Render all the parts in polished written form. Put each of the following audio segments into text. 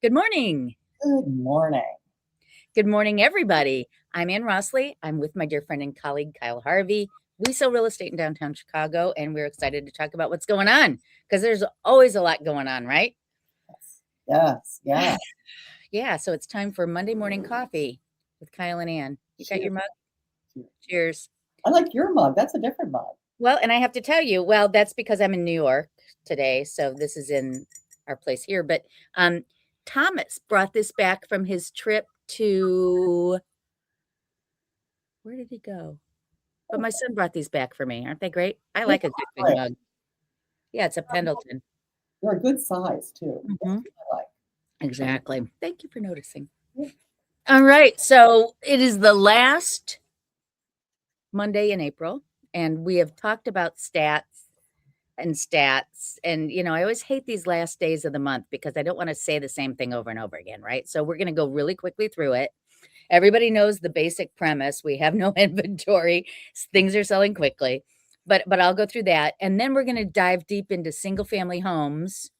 Good morning. Good morning. Good morning, everybody. I'm Ann Rossley. I'm with my dear friend and colleague, Kyle Harvey. We sell real estate in downtown Chicago, and we're excited to talk about what's going on because there's always a lot going on, right? Yes. Yeah, so it's time for Monday morning coffee with Kyle and Ann. You got your mug? Cheers. Cheers. I like your mug. That's a different mug. Well, and I have to tell you, well, that's because I'm in New York today, so this is in our place here. But Thomas brought this back from his trip to where did he go? But my son brought these back for me. Aren't they great? I like a good big mug. Yeah, it's a Pendleton. They're a good size too. That's Mhm. what I like. Exactly. Thank you for noticing. All right, so it is the last Monday in April, and we have talked about stats, and I always hate these last days of the month because I don't wanna say the same thing over and over again, right? So we're gonna go really quickly through it. Everybody knows the basic premise. We have no inventory. Things are selling quickly. But I'll go through that, and then we're gonna dive deep into single family homes.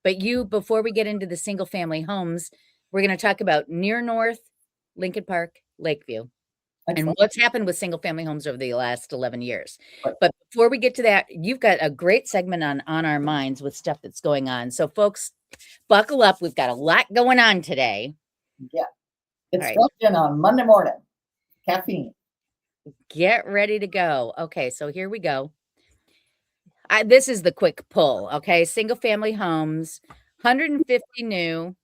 But before we get into the single family homes, we're gonna talk about Near North, Lincoln Park, Lakeview, and Excellent. what's happened with single family homes over the last 11 years. Right. But before we get to that, you've got a great segment on our minds with stuff that's going on. So folks, buckle up. We've got a lot going on today. Yeah. It's All right. dropped in on Monday morning. Caffeine. Get ready to go. Okay, so here we go. This is the quick pull, okay? Single family homes, 150 new,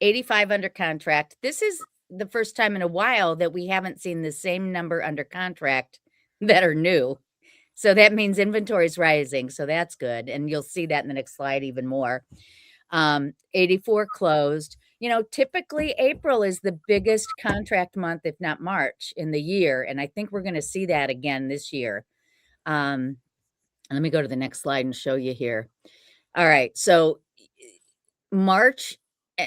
85 under contract. This is the first time in a while that we haven't seen the same number under contract that are new. So that means inventory is rising, so that's good, and you'll see that in the next slide even more. 84 closed. Typically April is the biggest contract month, if not March, in the year, and I think we're gonna see that again this year. Let me go to the next slide and show you here. All right, so March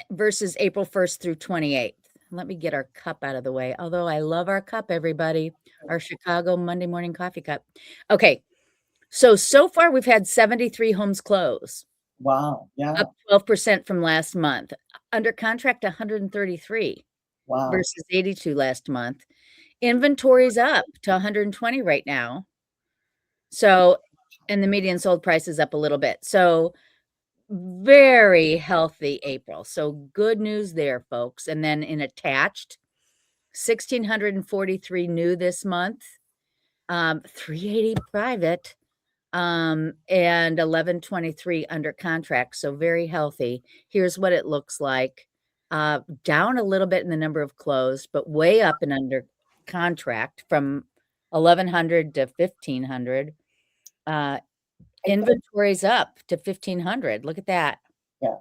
versus April 1st through 28th. Let me get our cup out of the way, although I love our cup, everybody, our Chicago Monday morning coffee cup. Okay, so far we've had 73 homes close. Wow. Yeah. Up 12% from last month. Under contract, 133 Wow. versus 82 last month. Inventory's up to 120 right now. So, and the median sold price is up a little bit. So, very healthy April. So, good news there, folks. And then in attached, 1,643 new this month, 380 private, and 1,123 under contract. So, very healthy. Here's what it looks like. Down a little bit in the number of closed, but way up and under contract from 1,100 to 1,500. Inventory's up to 1,500. Look at that. Yeah.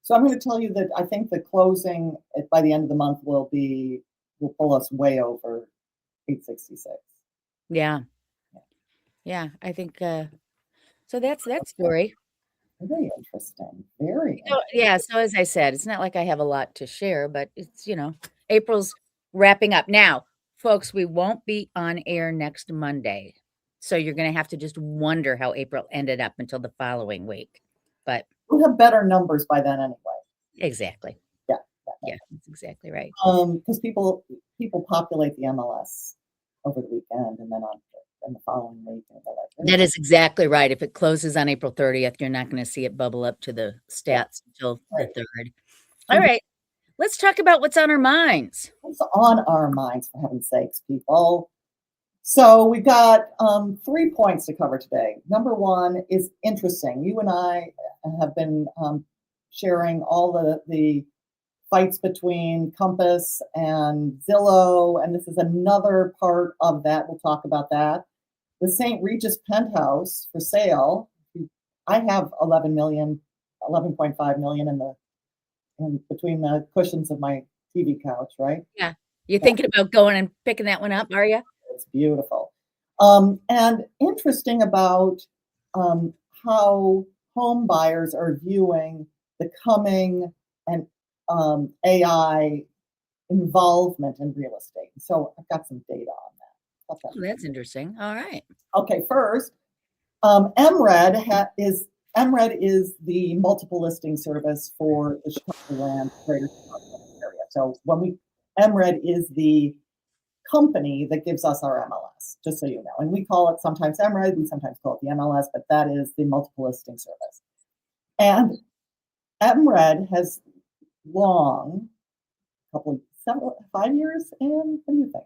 So I'm going to tell you that I think the closing by the end of the month will pull us way over 866. Yeah. Yeah, I think so that's that story. Very interesting. Very So, yeah, so as I said, it's not like I have a lot to share, but it's, April's wrapping up. Now, folks, we won't be on air next Monday. So you're going to have to just wonder how April ended up until the following week. But we'll have better numbers by then anyway. Exactly. Yeah. Yeah, that's exactly right. Because people populate the MLS over the weekend and then in the following week. That is exactly right. If it closes on April 30th, you're not going to see it bubble up to the stats until the 3rd. All right. Let's talk about what's on our minds. What's on our minds, for heaven's sakes, people? So we've got 3 points to cover today. Number one is interesting. You and I have been sharing all the fights between Compass and Zillow, and this is another part of that. We'll talk about that. The St. Regis penthouse for sale. I have 11.5 million in between the cushions of my TV couch, right? Yeah. You're thinking about going and picking that one up, are you? It's beautiful. And interesting about how home buyers are viewing the coming and AI involvement in real estate. So I've got some data on that. Oh, that's interesting. All right. Okay, first, MRED is MRED is the multiple listing service for the Chicagoland, greater Chicago area. So MRED is the company that gives us our MLS, just so you know. And we call it sometimes MRED, we sometimes call it the MLS, but that is the multiple listing service. And MRED has long, 5 years, and what do you think?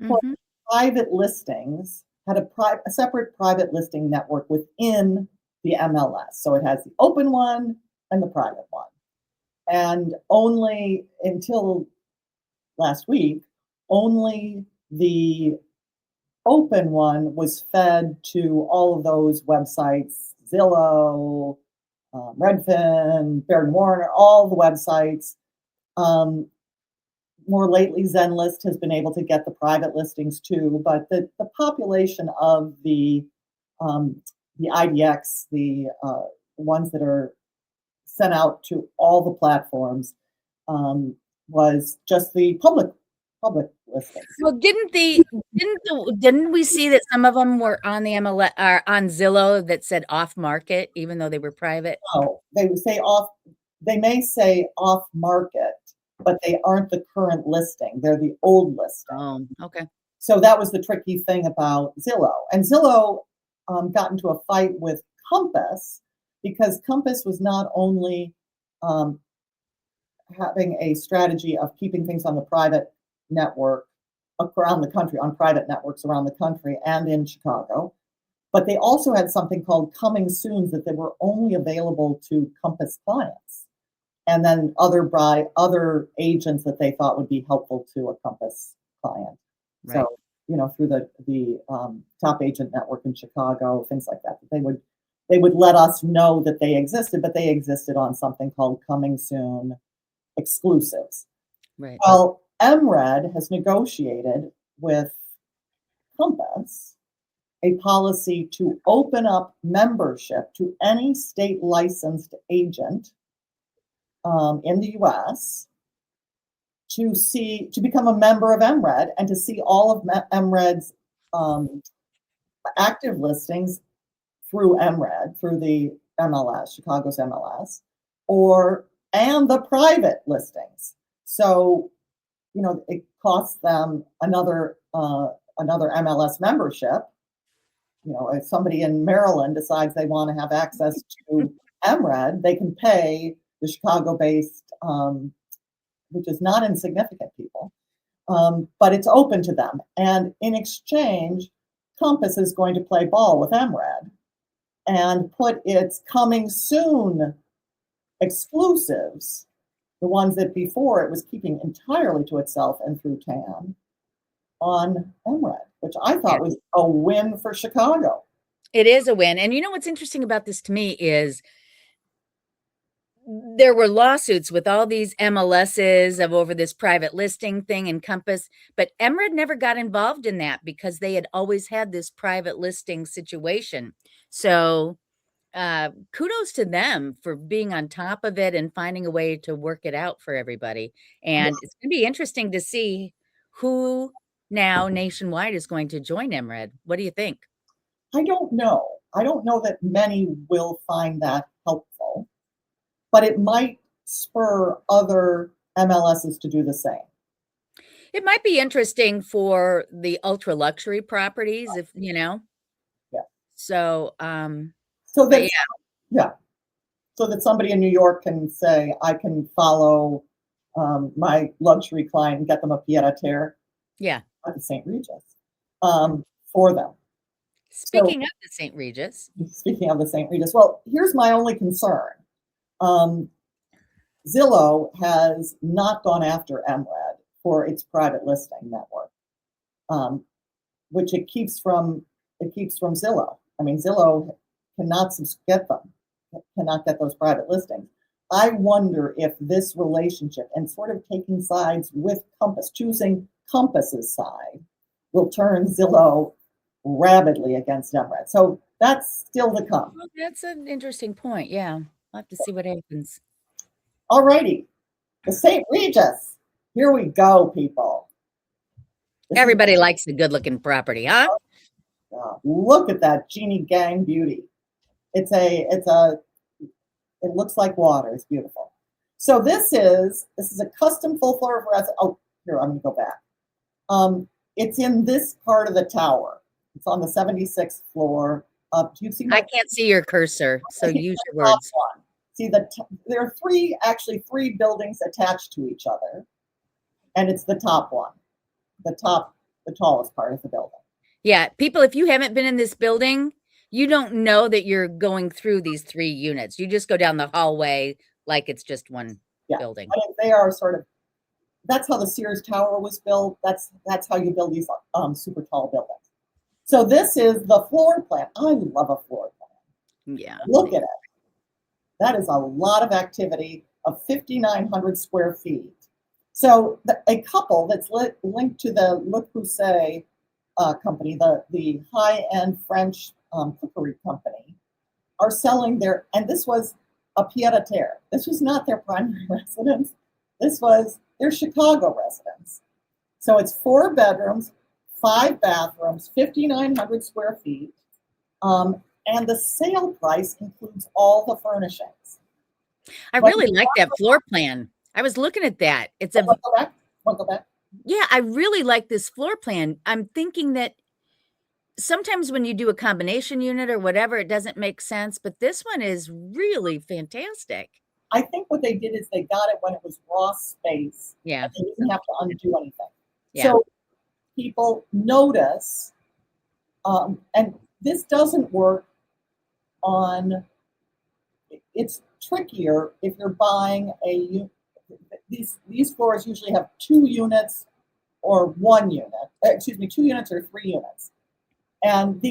Put private listings, had a separate private listing network within the MLS. So it has the open one and the private one. And only until last week, only the open one was fed to all of those websites, Zillow, Redfin, Baird Warner, all the websites. More lately, Zenlist has been able to get the private listings too, but the population of the IDX, the ones that are sent out to all the platforms, was just the public listings. Well, didn't we see that some of them were on the MLS or on Zillow that said off market, even though they were private? No, they would say off. They may say off market, but they aren't the current listing. They're the old listing. Oh, okay. So that was the tricky thing about Zillow. And Zillow got into a fight with Compass because Compass was not only having a strategy of keeping things on the private network around the country, on private networks around the country and in Chicago, but they also had something called coming soons that they were only available to Compass clients. And then other agents that they thought would be helpful to a Compass client. Right. So, through the top agent network in Chicago, things like that. They would let us know that they existed, but they existed on something called coming soon exclusives. Right. Well, MRED has negotiated with Compass a policy to open up membership to any state licensed agent in the US to become a member of MRED and to see all of MRED's active listings through MRED, through the MLS, Chicago's MLS, and the private listings. So, it costs them another MLS membership. If somebody in Maryland decides they want to have access to MRED, they can pay the Chicago-based, which is not insignificant people, but it's open to them. And in exchange, Compass is going to play ball with MRED and put its coming soon exclusives, the ones that before it was keeping entirely to itself and through TAN, on MRED, which I thought was a win for Chicago. It is a win. And what's interesting about this to me is there were lawsuits with all these MLSs over this private listing thing in Compass, but MRED never got involved in that because they had always had this private listing situation. So kudos to them for being on top of it and finding a way to work it out for everybody. And it's going to be interesting to see who now nationwide is going to join MRED. What do you think? I don't know. I don't know that many will find that helpful, but it might spur other MLSs to do the same. It might be interesting for the ultra luxury properties, if Yeah. So, so that so that somebody in New York can say, I can follow my luxury client and get them a pied-à-terre. Yeah. At the St. Regis for them. Speaking of the St. Regis. Speaking of the St. Regis, well, here's my only concern. Zillow has not gone after MRED for its private listing network, which it keeps from Zillow. I mean, Zillow cannot get those private listings. I wonder if this relationship and sort of taking sides with Compass, choosing Compass's side, will turn Zillow rabidly against MRED. So that's still to come. Well, that's an interesting point. Yeah, I'll have to see what happens. All righty, the St. Regis. Here we go, people. Everybody likes a good-looking property, huh? Look at that Jeannie Gang beauty. It looks like water. It's beautiful. So this is a custom full floor residence. Oh, here, I'm gonna go back. It's in this part of the tower. It's on the 76th floor. Do you see I my can't see your cursor, so use your top words. one? See there are actually three buildings attached to each other, and it's the top one, the tallest part of the building. Yeah, people, if you haven't been in this building, you don't know that you're going through these 3 units. You just go down the hallway like it's just one Yeah, building. I mean, they are sort of. That's how the Sears Tower was built. That's how you build these super tall buildings. So this is the floor plan. I love a floor plan. Yeah. Look at it. That is a lot of activity of 5,900 square feet. So a couple that's linked to the Le Creuset company, the high-end French cookery company, are selling and this was a pied-à-terre. This was not their primary residence. This was their Chicago residence. So it's 4 bedrooms, 5 bathrooms, 5,900 square feet. And the sale price includes all the furnishings. I really like that floor plan. I was looking at that. It's a Go back. Yeah, I really like this floor plan. I'm thinking that sometimes when you do a combination unit or whatever, it doesn't make sense, but this one is really fantastic. I think what they did is they got it when it was raw space. Yeah. And they didn't have to undo anything. Yeah. So people notice, and this doesn't work on. It's trickier if you're buying these floors usually have 2 units or 1 unit. Excuse me, 2 units or 3 units. And do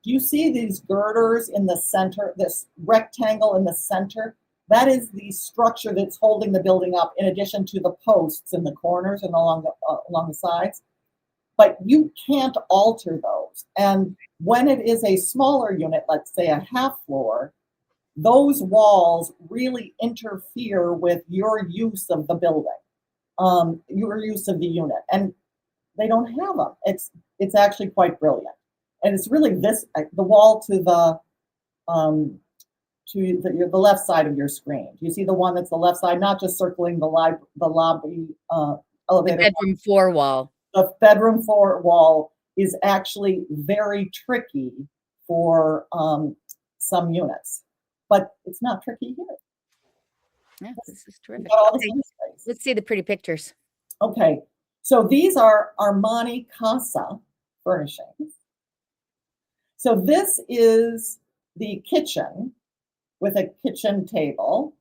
you see these girders in the center, this rectangle in the center? That is the structure that's holding the building up, in addition to the posts in the corners and along the sides. But you can't alter those. And when it is a smaller unit, let's say a half floor, those walls really interfere with your use of the building, your use of the unit, and they don't have them. It's actually quite brilliant, and it's really the wall to the left side of your screen. Do you see the one that's the left side, not just circling the lobby elevator? The bedroom 4 wall. The bedroom 4 wall is actually very tricky for some units. But it's not tricky here. Yeah, this is terrific. Okay. Let's see the pretty pictures. Okay, so these are Armani Casa furnishings. So this is the kitchen with a kitchen table.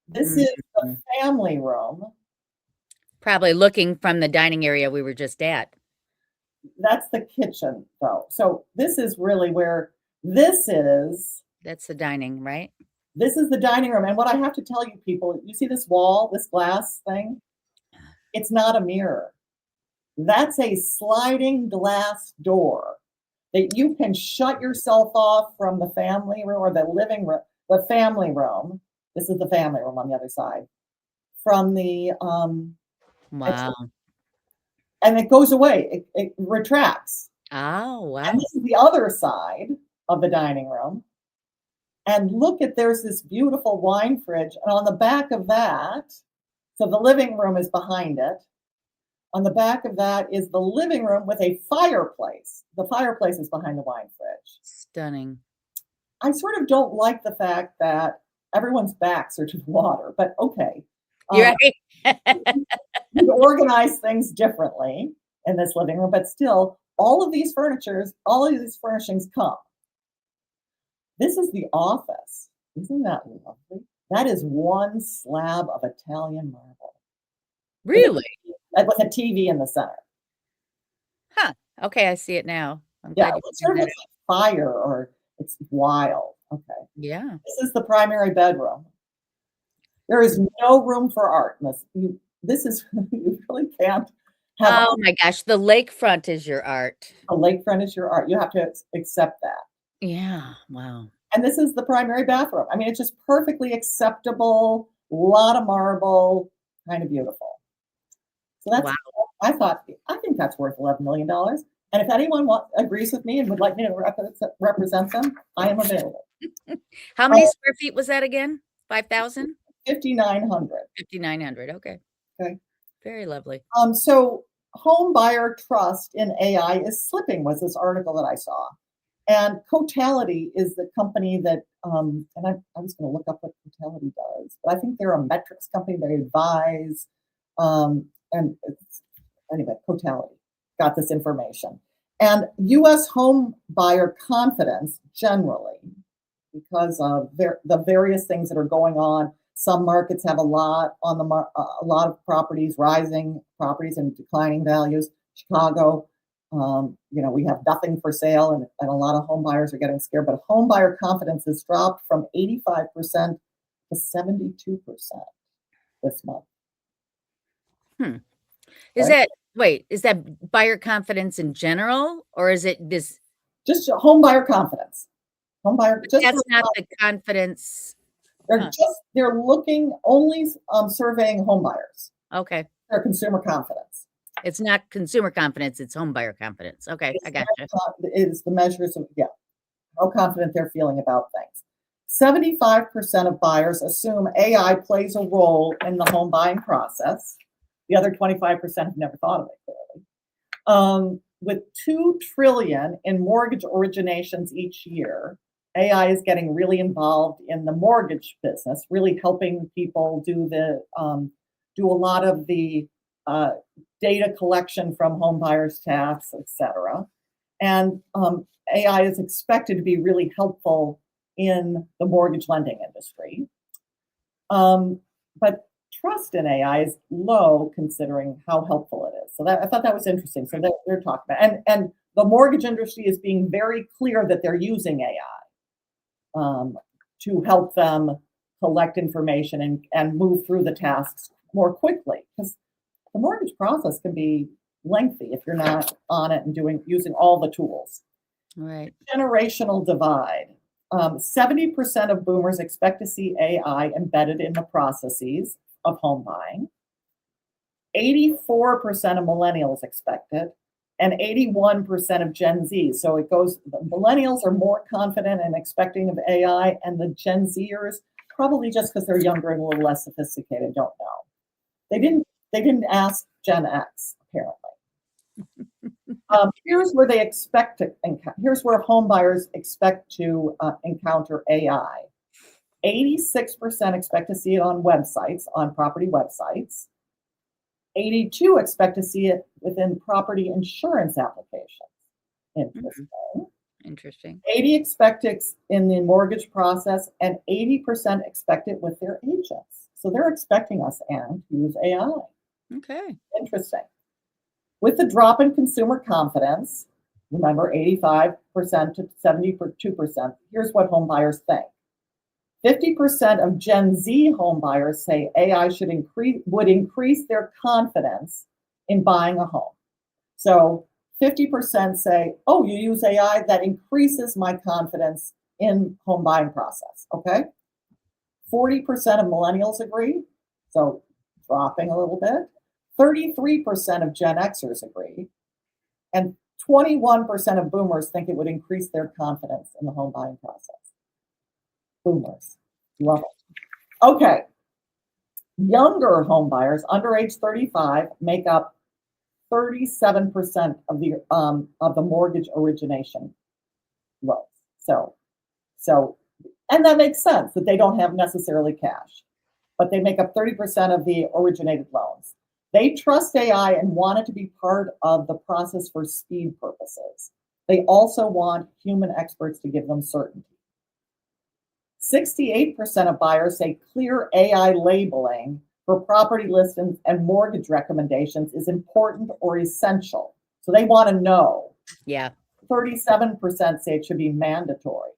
This is the family room. Probably looking from the dining area we were just at. That's the kitchen, though. So this is really where That's the dining, right? This is the dining room. And what I have to tell you people, you see this wall, this glass thing? It's not a mirror. That's a sliding glass door that you can shut yourself off from the family room or the living room, the family room. This is the family room on the other side. From the Wow. And it goes away. It retracts. Oh, wow. And this is the other side of the dining room. And look there's this beautiful wine fridge. And on the back of that, so the living room is behind it. On the back of that is the living room with a fireplace. The fireplace is behind the wine fridge. Stunning. I sort of don't like the fact that everyone's backs are to the water, but okay. You're right. You organize things differently in this living room, but still, all of these furnishings come. This is the office. Isn't that lovely? That is one slab of Italian marble. Really? With a TV in the center. Huh. Okay, I see it now. Yeah, it sort of looks like fire, or it's wild. Okay. Yeah. This is the primary bedroom. There is no room for art in this. This is you really can't have. Oh my gosh, the lakefront is your art. The lakefront is your art. You have to accept that. Yeah. Wow. And this is the primary bathroom. I mean, it's just perfectly acceptable. A lot of marble, kind of beautiful. So that's. Wow. I think that's worth $11 million. And if anyone agrees with me and would like me to represent them, I am available. How many square feet was that again? 5,000? 5,900. 5,900. Okay. Okay. Very lovely. So home buyer trust in AI is slipping, was this article that I saw. And Cotality is the company that, and I was going to look up what Cotality does, but I think they're a metrics company. They advise, anyway, Cotality got this information. And U.S. home buyer confidence generally, because of the various things that are going on. Some markets have a lot on a lot of properties, rising properties and declining values. Chicago, we have nothing for sale, and a lot of home buyers are getting scared. But home buyer confidence has dropped from 85% to 72% this month. Is Right? is that buyer confidence in general, or is it this? Just home buyer confidence. Home buyer. Just That's not the confidence. They're looking only surveying home buyers. Okay. Their consumer confidence. It's not consumer confidence, it's home buyer confidence. Okay, I gotcha. It is the measures of, how confident they're feeling about things. 75% of buyers assume AI plays a role in the home buying process. The other 25% have never thought of it clearly. With $2 trillion in mortgage originations each year, AI is getting really involved in the mortgage business, really helping people do a lot of the data collection from home buyers' tasks, etc. And AI is expected to be really helpful in the mortgage lending industry. But trust in AI is low considering how helpful it is. So I thought that was interesting. So they're talking about, and the mortgage industry is being very clear that they're using AI to help them collect information and move through the tasks more quickly, because the mortgage process can be lengthy if you're not on it and using all the tools. Right. Generational divide. 70% of boomers expect to see AI embedded in the processes of home buying. 84% of millennials expect it, and 81% of Gen Z. So it goes, the millennials are more confident and expecting of AI, and the Gen Zers, probably just because they're younger and a little less sophisticated, don't know. They didn't ask Gen X, apparently. Here's where they expect to here's where home buyers expect to encounter AI. 86% expect to see it on websites, on property websites. 82 expect to see it within property insurance applications. Interesting. Interesting. 80 expect it in the mortgage process, and 80% expect it with their agents. So they're expecting us, Anne, to use AI. Okay. Interesting. With the drop in consumer confidence, remember 85% to 72%, here's what home buyers think. 50% of Gen Z home buyers say AI would increase their confidence in buying a home. So 50% say, oh, you use AI, that increases my confidence in home buying process, okay? 40% of millennials agree, so dropping a little bit. 33% of Gen Xers agree, and 21% of boomers think it would increase their confidence in the home buying process. Boomers, love it. Okay, younger home buyers under age 35 make up 37% of the mortgage origination loans. So, and that makes sense that they don't have necessarily cash, but they make up 30% of the originated loans. They trust AI and want it to be part of the process for speed purposes. They also want human experts to give them certainty. 68% of buyers say clear AI labeling for property listings and mortgage recommendations is important or essential. So they want to know. Yeah. 37% say it should be mandatory.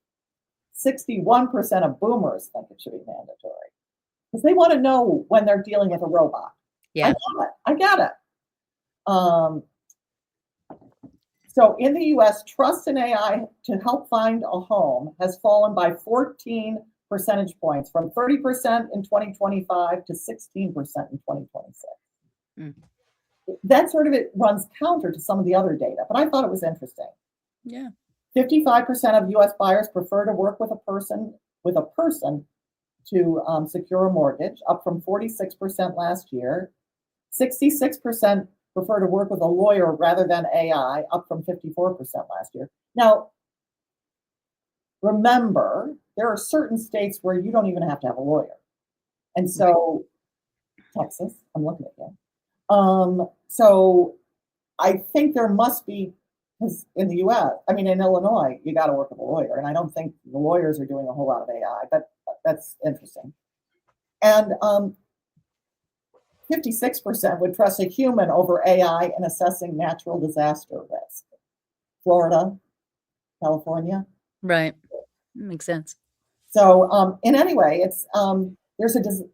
61% of boomers think it should be mandatory because they want to know when they're dealing with a robot. Yeah. I get it. So in the US, trust in AI to help find a home has fallen by 14 percentage points from 30% in 2025 to 16% in 2026. that sort of it runs counter to some of the other data, but I thought it was interesting. Yeah. 55% of U.S. buyers prefer to work with a person to secure a mortgage, up from 46% last year. 66% prefer to work with a lawyer rather than AI, up from 54% last year. Now, remember, there are certain states where you don't even have to have a lawyer. And so, Texas, I'm looking at you. So I think there must be, because in the US, I mean, in Illinois, you got to work with a lawyer. And I don't think the lawyers are doing a whole lot of AI, but that's interesting. And 56% would trust a human over AI in assessing natural disaster risk. Florida, California. Right. Makes sense. So in any way, it's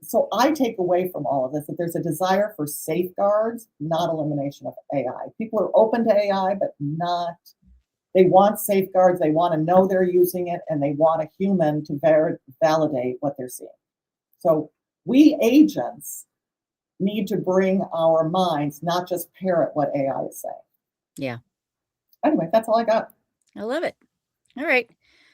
so I take away from all of this that there's a desire for safeguards, not elimination of AI. People are open to AI, but not. They want safeguards. They want to know they're using it, and they want a human to validate what they're seeing. So we agents need to bring our minds, not just parrot what AI is saying. Yeah. Anyway, that's all I got. I love it. All right.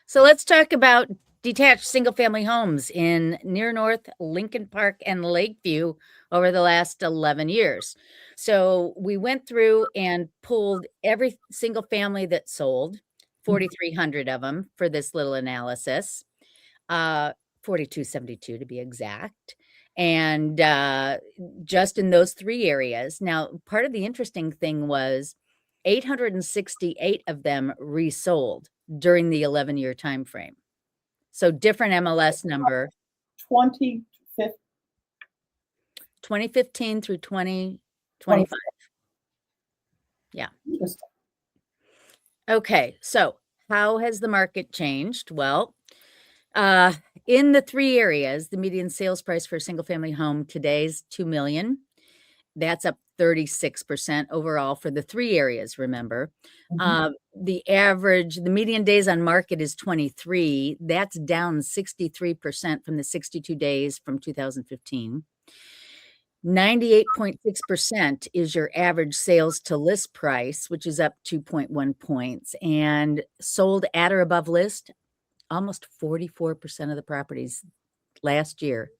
So let's talk about detached single-family homes in Near North, Lincoln Park, and Lakeview over the last 11 years. So we went through and pulled every single family that sold, 4,300 of them for this little analysis, 4,272 to be exact. And just in those three areas. Now, part of the interesting thing was 868 of them resold during the 11-year time frame. So different MLS number. 2015 through 2025. Yeah. Interesting. Okay. So how has the market changed? Well, in the three areas, the median sales price for a single family home today is $2 million. That's up 36% overall for the three areas, remember. The median days on market is 23. That's down 63% from the 62 days from 2015. 98.6% is your average sales to list price, which is up 2.1 points. And sold at or above list, almost 44% of the properties last year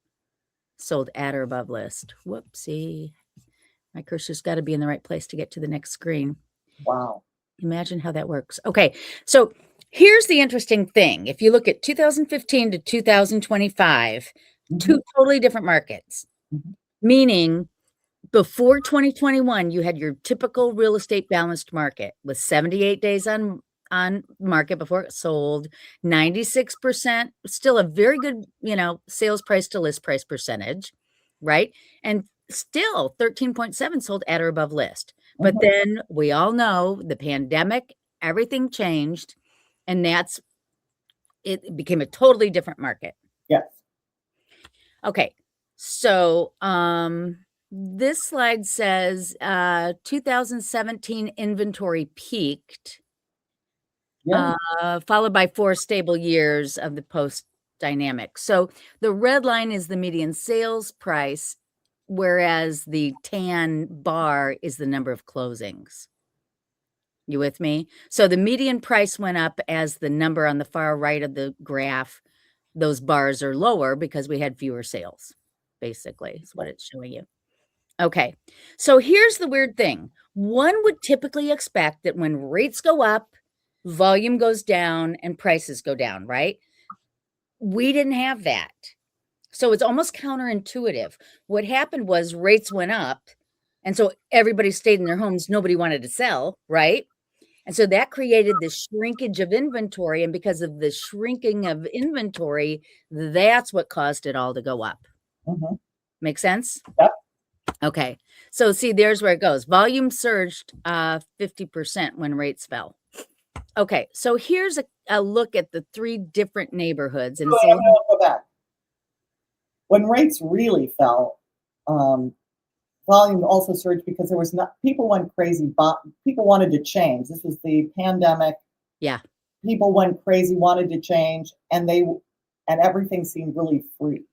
sold at or above list. Whoopsie. My cursor's got to be in the right place to get to the next screen. Wow. Imagine how that works. Okay, so here's the interesting thing. If you look at 2015 to 2025, two totally different markets, meaning before 2021, you had your typical real estate balanced market with 78 days on market before it sold, 96%, still a very good, sales price to list price percentage, right? And still 13.7 sold at or above list. But then we all know the pandemic, everything changed, and it became a totally different market. Yes. Okay. So, this slide says 2017 inventory peaked, followed by 4 stable years of the post dynamic. So the red line is the median sales price, whereas the tan bar is the number of closings. You with me? So the median price went up as the number on the far right of the graph. Those bars are lower because we had fewer sales, basically, is what it's showing you. Okay, so here's the weird thing. One would typically expect that when rates go up, volume goes down and prices go down, right? We didn't have that. So it's almost counterintuitive. What happened was rates went up, and so everybody stayed in their homes. Nobody wanted to sell, right? And so that created this shrinkage of inventory. And because of the shrinking of inventory, that's what caused it all to go up. Make sense? Yep. Okay. So see, there's where it goes. Volume surged 50% when rates fell. Okay. So here's a look at the 3 different neighborhoods. And so go back. When rates really fell, volume also surged because people went crazy. People wanted to change. This was the pandemic. Yeah. People went crazy, wanted to change, and everything seemed really free.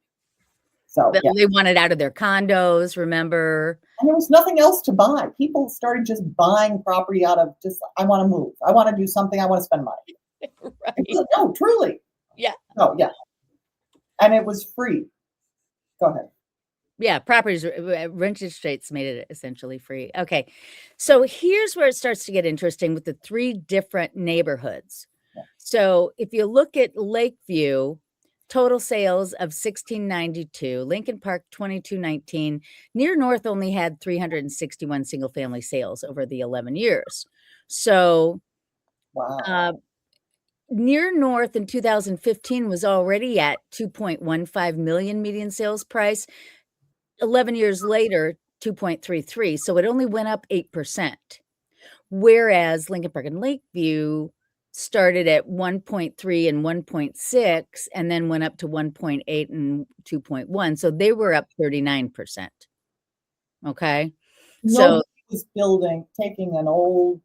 So, yeah. They wanted out of their condos, remember? And there was nothing else to buy. People started just buying property out of just, I want to move. I want to do something. I want to spend money. Right. No, truly. Yeah. No, yeah. And it was free. Go ahead. Yeah, properties, rent estates made it essentially free. Okay, so here's where it starts to get interesting with the 3 different neighborhoods. Yeah. So if you look at Lakeview, total sales of 1692, Lincoln Park 2219, Near North only had 361 single-family sales over the 11 years. So Wow. Near North in 2015 was already at 2.15 million median sales price. 11 years later, 2.33, so it only went up 8%. Whereas Lincoln Park and Lakeview started at 1.3 and 1.6 and then went up to 1.8 and 2.1, so they were up 39%. Okay? Nobody was taking an old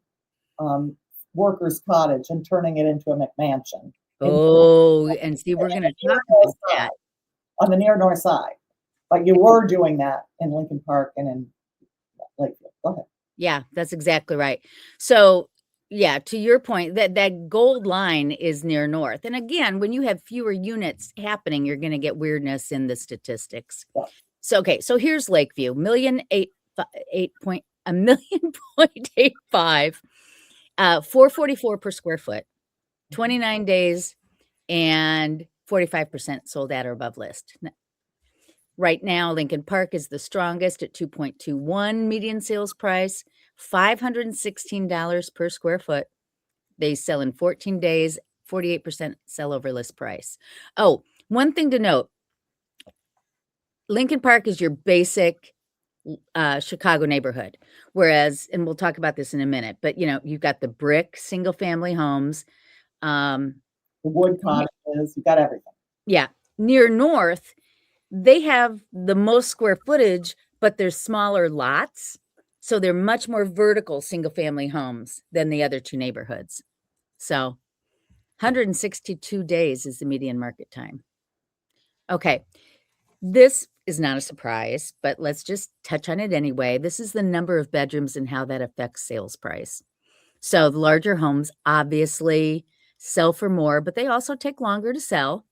worker's cottage and turning it into a McMansion. And see, we're gonna talk about that. On the near north side. But you were doing that in Lincoln Park and in Lakeview. Go ahead. Yeah, that's exactly right. So, yeah, to your point, that gold line is Near North. And again, when you have fewer units happening, you're going to get weirdness in the statistics. Yeah. So, okay, so here's Lakeview, a million point 85, 444 per square foot, 29 days, and 45% sold at or above list. Right now, Lincoln Park is the strongest at 2.21 median sales price, $516 per square foot. They sell in 14 days, 48% sell over list price. Oh, one thing to note, Lincoln Park is your basic Chicago neighborhood. Whereas, and we'll talk about this in a minute, but you've got the brick single family homes. The wood cottages, you've got everything. Yeah. Near North, they have the most square footage, but they're smaller lots. So they're much more vertical single family homes than the other 2 neighborhoods. So 162 days is the median market time. Okay. This is not a surprise, but let's just touch on it anyway. This is the number of bedrooms and how that affects sales price. So the larger homes obviously sell for more, but they also take longer to sell.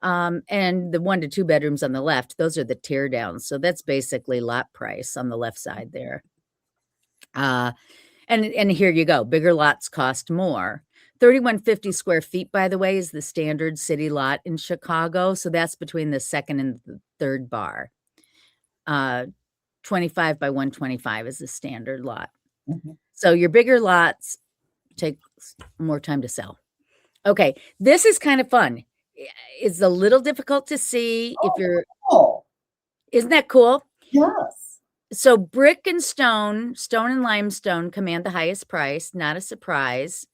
And the 1 to 2 bedrooms on the left, those are the tear downs. So that's basically lot price on the left side there. And here you go. Bigger lots cost more. 3,150 square feet, by the way, is the standard city lot in Chicago. So that's between the 2nd and the 3rd bar. 25 by 125 is the standard lot. Mhm. So your bigger lots take more time to sell. Okay, this is kind of fun. It's a little difficult to see if you're. Oh, Isn't that cool? yes. So brick and stone and limestone command the highest price, not a surprise.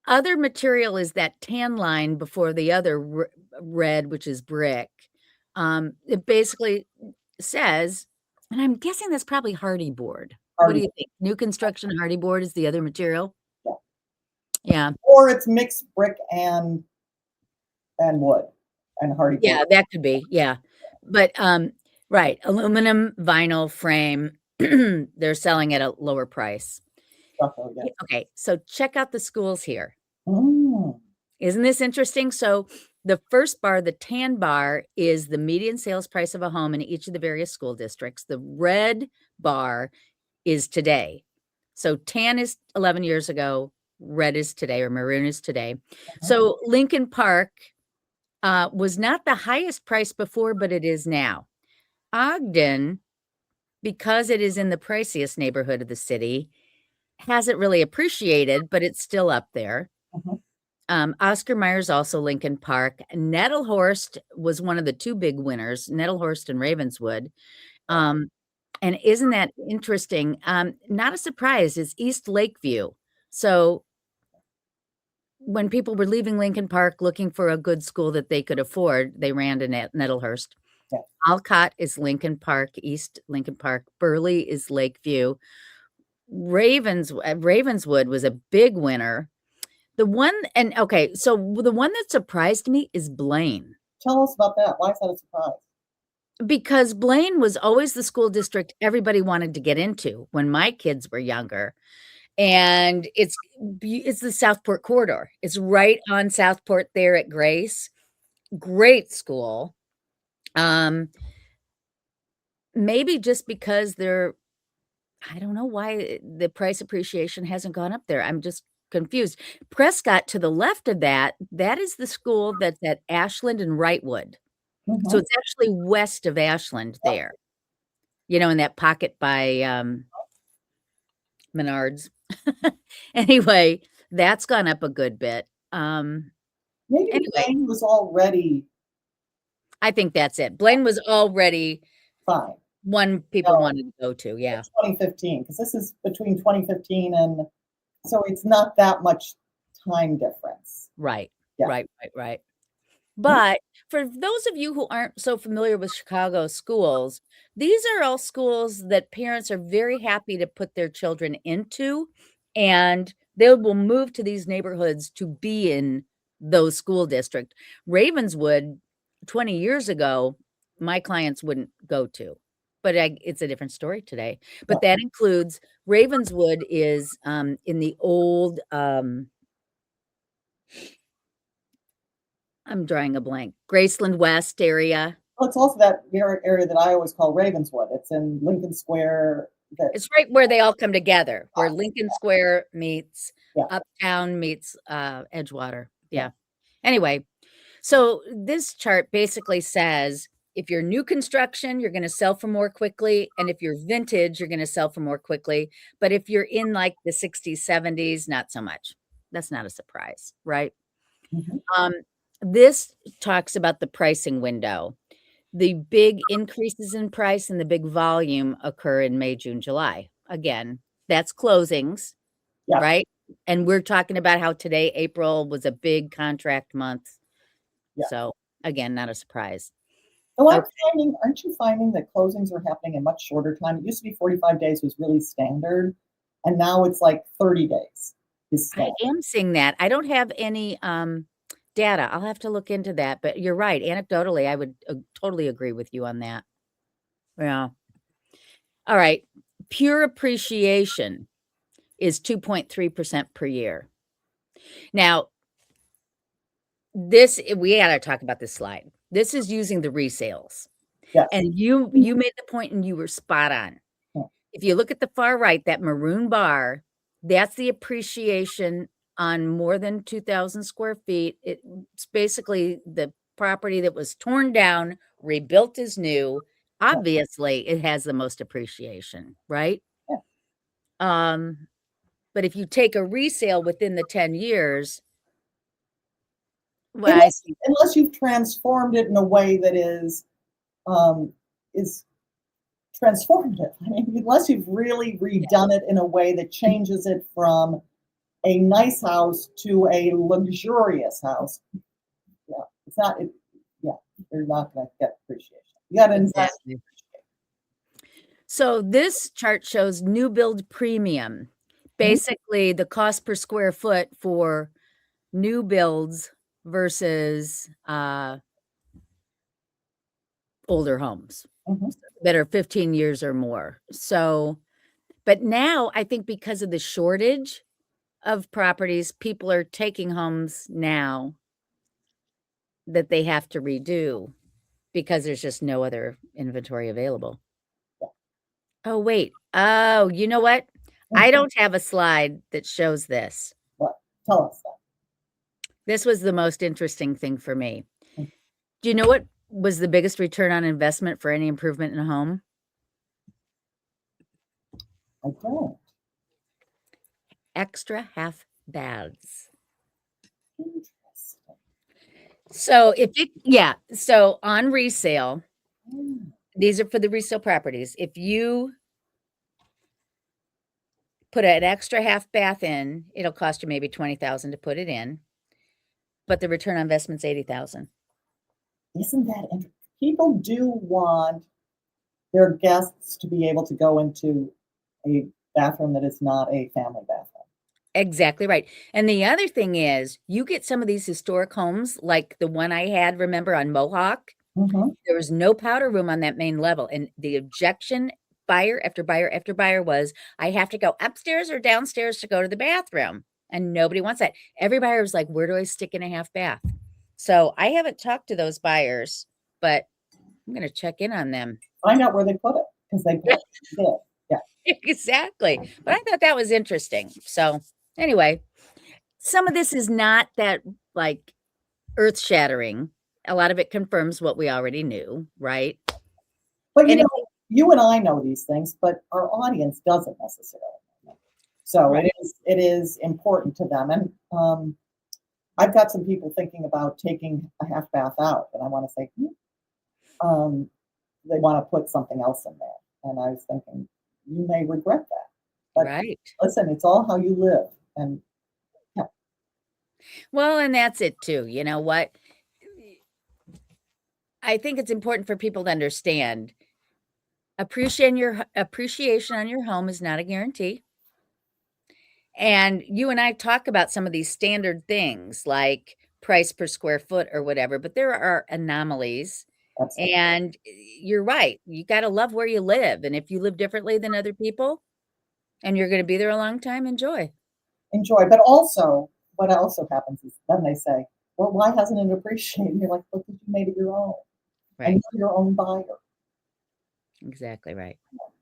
Other material is that tan line before the other red, which is brick. It basically says, and I'm guessing that's probably hardy board. What do you think? New construction hardy board is the other material? Yeah. Yeah. Or it's mixed brick and wood and hardy board. Yeah, that could be. Yeah. But right, aluminum vinyl frame, they're selling at a lower price. Yeah. Okay, so check out the schools here. Mm. Isn't this interesting? So the first bar, the tan bar, is the median sales price of a home in each of the various school districts. The red bar is today. So tan is 11 years ago, red is today, or maroon is today. So Lincoln Park was not the highest price before, but it is now. Ogden, because it is in the priciest neighborhood of the city, hasn't really appreciated, but it's still up there. Oscar Mayer's also Lincoln Park. Nettlehorst was one of the 2 big winners, Nettlehorst and Ravenswood. And isn't that interesting? Not a surprise, it's East Lakeview. So when people were leaving Lincoln Park looking for a good school that they could afford, they ran to Nettlehurst. Yeah. Alcott is Lincoln Park, East Lincoln Park. Burley is Lakeview. Ravenswood was a big winner. So the one that surprised me is Blaine. Tell us about that. Why is that a surprise? Because Blaine was always the school district everybody wanted to get into when my kids were younger, and it's the Southport corridor. It's right on Southport there at Grace. Great school. Um, maybe just because I don't know why the price appreciation hasn't gone up there. I'm just confused. Prescott to the left of that, that is the school that's at Ashland and Wrightwood. So Mhm. it's actually west of Ashland there, in that pocket by, Menards. Anyway, that's gone up a good bit. Maybe Anyway, Blaine was already I think that's it. Blaine was already fine. one people No, wanted to go to, in yeah. 2015, because this is between 2015 and so it's not that much time difference. Right. Yeah. Right, right, right. But for those of you who aren't so familiar with Chicago schools, these are all schools that parents are very happy to put their children into, and they will move to these neighborhoods to be in those school district. Ravenswood, 20 years ago, my clients wouldn't go to, but it's a different story today. Yeah. But that includes Ravenswood is in the old I'm drawing a blank. Graceland West area. Well, it's also that area that I always call Ravenswood. It's in Lincoln Square. That It's right where they all come together, where Lincoln Square meets yeah, Uptown meets, Edgewater. yeah. Yeah. Anyway, so this chart basically says if you're new construction, you're gonna sell for more quickly, and if you're vintage, you're gonna sell for more quickly. But if you're in, like, the '60s, '70s, not so much. That's not a surprise, right? Mhm. Um, this talks about the pricing window. The big increases in price and the big volume occur in May, June, July. Again, that's closings, Yeah. right? And we're talking about how today, April was a big contract month. Yeah. So again, not a surprise. So Okay. aren't you finding that closings are happening in much shorter time? It used to be 45 days was really standard, and now it's like 30 days is I standard. am seeing that. I don't have any data. I'll have to look into that. But you're right. Anecdotally, I would totally agree with you on that. Yeah. All right. Pure appreciation is 2.3% per year. Now, we gotta talk about this slide. This is using the resales, Yes. and you made the point and you were spot on. Yeah. If you look at the far right, that maroon bar, that's the appreciation on more than 2,000 square feet. It's basically the property that was torn down, rebuilt as new. Yeah. Obviously, it has the most appreciation, right? Yeah. But if you take a resale within the 10 years, well, I Unless see. unless you've transformed it in a way that is transformative. I mean, unless you've really Yeah. redone it in a way that changes it from a nice house to a luxurious house. Yeah, it's not. Yeah, you're not going to get appreciation. You got to invest. Exactly. So this chart shows new build premium. Mhm. Basically, the cost per square foot for new builds versus, older homes Mhm. that are 15 years or more. So but now I think because of the shortage of properties, people are taking homes now that they have to redo because there's just no other inventory available. Oh, wait. Oh, you know what? I Mhm. don't have a slide that shows this. What? Tell us that. This was the most interesting thing for me. Mm, Do you know what was the biggest return on investment for any improvement in a home? I don't. Extra half baths. Interesting. So on resale, Mm, these are for the resale properties. If you put an extra half bath in, it'll cost you maybe 20,000 to put it in, but the return on investment's 80,000. Isn't that interesting? People do want their guests to be able to go into a bathroom that is not a family bathroom. Exactly right. And the other thing is, you get some of these historic homes like the one I had, remember, on Mohawk? Mhm. There was no powder room on that main level, and the objection buyer after buyer after buyer was, "I have to go upstairs or downstairs to go to the bathroom," and nobody wants that. Every buyer was like, "Where do I stick in a half bath?" So, I haven't talked to those buyers, but I'm gonna check in on them. Find out where they put it because they probably did. Yeah. Exactly, but I thought that was interesting. So, anyway, some of this is not that, like, earth-shattering. A lot of it confirms what we already knew, right? But, And it you and I know these things, but our audience doesn't necessarily know. So right. it is important to them. And I've got some people thinking about taking a half bath out, and I want to say, they want to put something else in there. And I was thinking, you may regret that. But Right. listen, it's all how you live. And yeah, Well, and that's it too. You know what? I think it's important for people to understand appreciation on your home is not a guarantee. And you and I talk about some of these standard things like price per square foot or whatever, but there are anomalies. absolutely. And you're right. You got to love where you live. And if you live differently than other people and you're going to be there a long time, enjoy. Enjoy. But also, what also happens is then they say, well, why hasn't it appreciated? And you're like, because you made it your own and Right. you're your own buyer. Exactly right.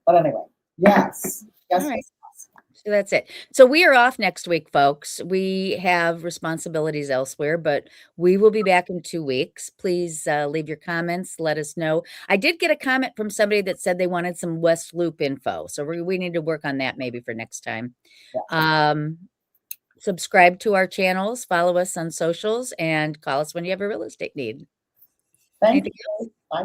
But anyway, yes, All yes, right. yes, yes. So that's it. So we are off next week, folks. We have responsibilities elsewhere, but we will be back in 2 weeks. Please leave your comments. Let us know. I did get a comment from somebody that said they wanted some West Loop info. So we need to work on that maybe for next time. Yes. Um, subscribe to our channels, follow us on socials, and call us when you have a real estate need. Thank Anything else? you. Bye.